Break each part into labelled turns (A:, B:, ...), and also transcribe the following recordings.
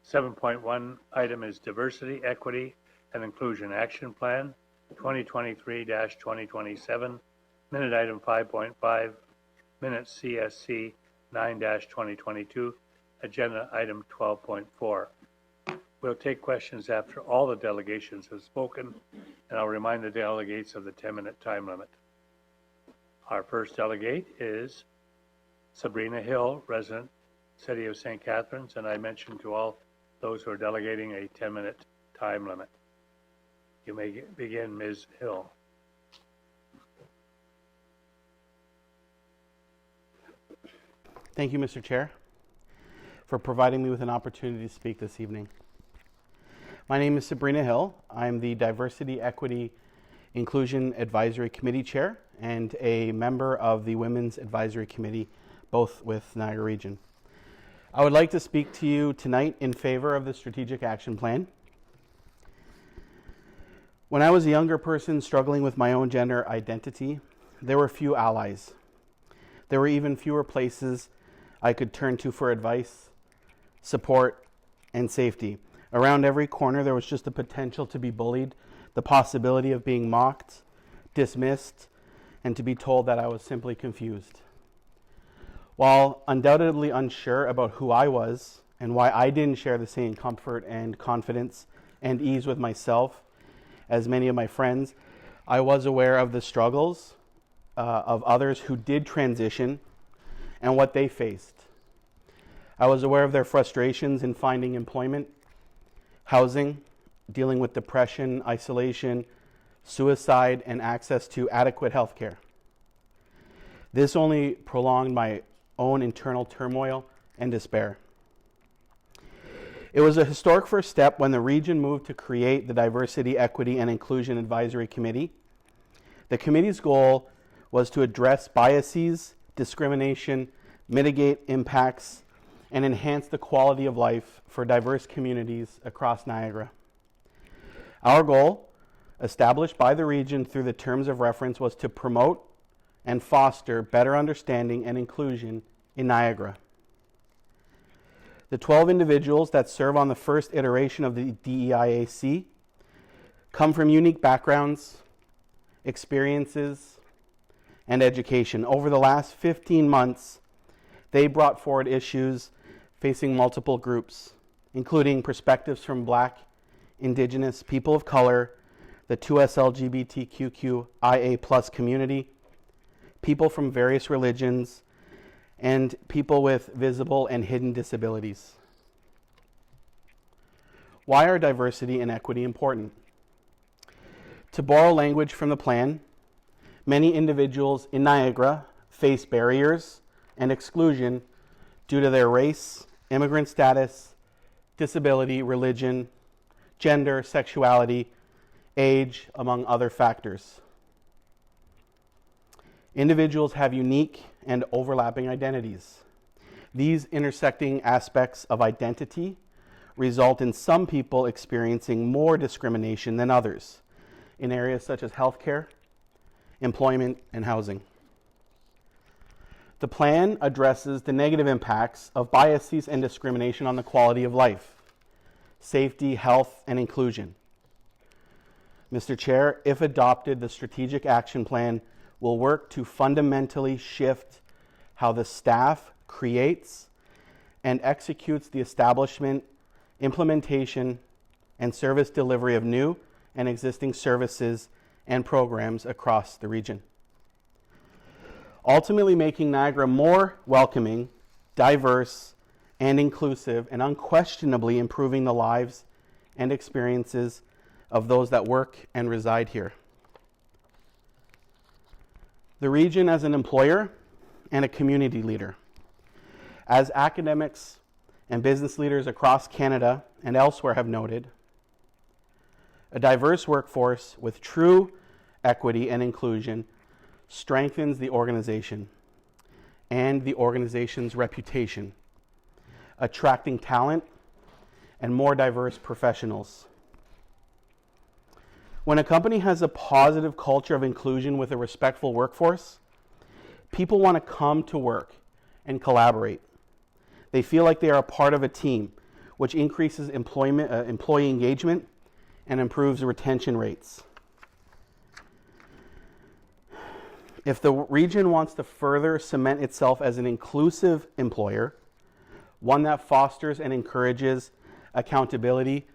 A: 7.1 item is Diversity, Equity, and Inclusion Action Plan, 2023-2027, minute item 5.5, minutes CSC 9-2022, agenda item 12.4. We'll take questions after all the delegations have spoken, and I'll remind the delegates of the 10-minute time limit. Our first delegate is Sabrina Hill, resident, City of St. Catharines, and I mentioned to all those who are delegating a 10-minute time limit. You may begin, Ms. Hill.
B: Thank you, Mr. Chair, for providing me with an opportunity to speak this evening. My name is Sabrina Hill. I'm the Diversity, Equity, Inclusion Advisory Committee Chair and a member of the Women's Advisory Committee, both with Niagara Region. I would like to speak to you tonight in favor of the Strategic Action Plan. When I was a younger person struggling with my own gender identity, there were few allies. There were even fewer places I could turn to for advice, support, and safety. Around every corner, there was just the potential to be bullied, the possibility of being mocked, dismissed, and to be told that I was simply confused. While undoubtedly unsure about who I was and why I didn't share the same comfort and confidence and ease with myself as many of my friends, I was aware of the struggles of others who did transition and what they faced. I was aware of their frustrations in finding employment, housing, dealing with depression, isolation, suicide, and access to adequate health care. This only prolonged my own internal turmoil and despair. It was a historic first step when the region moved to create the Diversity, Equity, and Inclusion Advisory Committee. The committee's goal was to address biases, discrimination, mitigate impacts, and enhance the quality of life for diverse communities across Niagara. Our goal, established by the region through the terms of reference, was to promote and foster better understanding and inclusion in Niagara. The 12 individuals that serve on the first iteration of the DEIAC come from unique backgrounds, experiences, and education. Over the last 15 months, they brought forward issues facing multiple groups, including perspectives from Black, Indigenous, people of color, the 2S LGBTQIA+ community, people from various religions, and people with visible and hidden disabilities. Why are diversity and equity important? To borrow language from the plan, many individuals in Niagara face barriers and exclusion due to their race, immigrant status, disability, religion, gender, sexuality, age, among other factors. Individuals have unique and overlapping identities. These intersecting aspects of identity result in some people experiencing more discrimination than others in areas such as healthcare, employment, and housing. The plan addresses the negative impacts of biases and discrimination on the quality of life, safety, health, and inclusion. Mr. Chair, if adopted, the Strategic Action Plan will work to fundamentally shift how the staff creates and executes the establishment, implementation, and service delivery of new and existing services and programs across the region, ultimately making Niagara more welcoming, diverse, and inclusive, and unquestionably improving the lives and experiences of those that work and reside here. The region as an employer and a community leader. As academics and business leaders across Canada and elsewhere have noted, a diverse workforce with true equity and inclusion strengthens the organization and the organization's reputation, attracting talent and more diverse professionals. When a company has a positive culture of inclusion with a respectful workforce, people want to come to work and collaborate. They feel like they are a part of a team which increases employee engagement and improves retention rates. If the region wants to further cement itself as an inclusive employer, one that fosters and encourages accountability,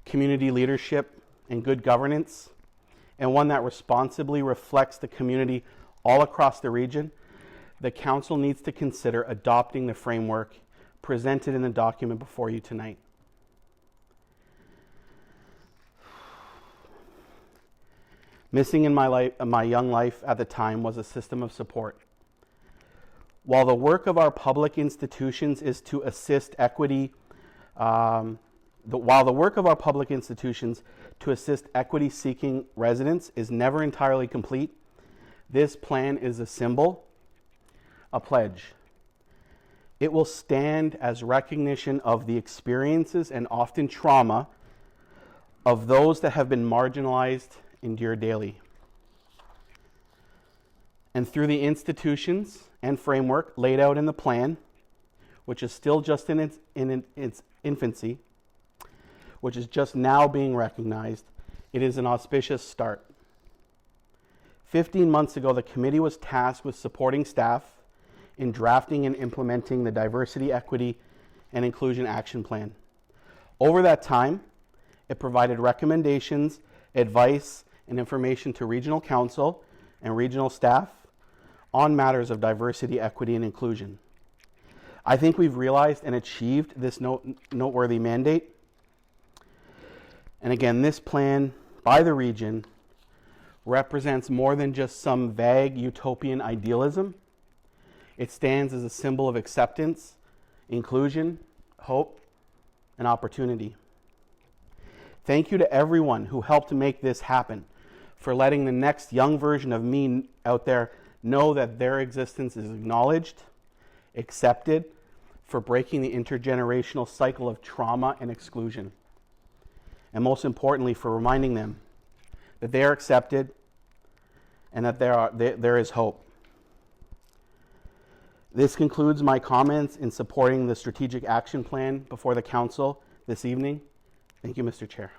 B: community leadership, and good governance, and one that responsibly reflects the community all across the region, the Council needs to consider adopting the framework presented in the document before you tonight. Missing in my young life at the time was a system of support. While the work of our public institutions is to assist equity, equity-seeking residents is never entirely complete, this plan is a symbol, a pledge. It will stand as recognition of the experiences and often trauma of those that have been marginalized endure daily. And through the institutions and framework laid out in the plan, which is still just in its infancy, which is just now being recognized, it is an auspicious start. 15 months ago, the committee was tasked with supporting staff in drafting and implementing the Diversity, Equity, and Inclusion Action Plan. Over that time, it provided recommendations, advice, and information to regional council and regional staff on matters of diversity, equity, and inclusion. I think we've realized and achieved this noteworthy mandate. And again, this plan by the region represents more than just some vague utopian idealism. It stands as a symbol of acceptance, inclusion, hope, and opportunity. Thank you to everyone who helped make this happen, for letting the next young version of me out there know that their existence is acknowledged, accepted, for breaking the intergenerational cycle of trauma and exclusion. And most importantly, for reminding them that they are accepted and that there is hope. This concludes my comments in supporting the strategic action plan before the council this evening. Thank you, Mr. Chair.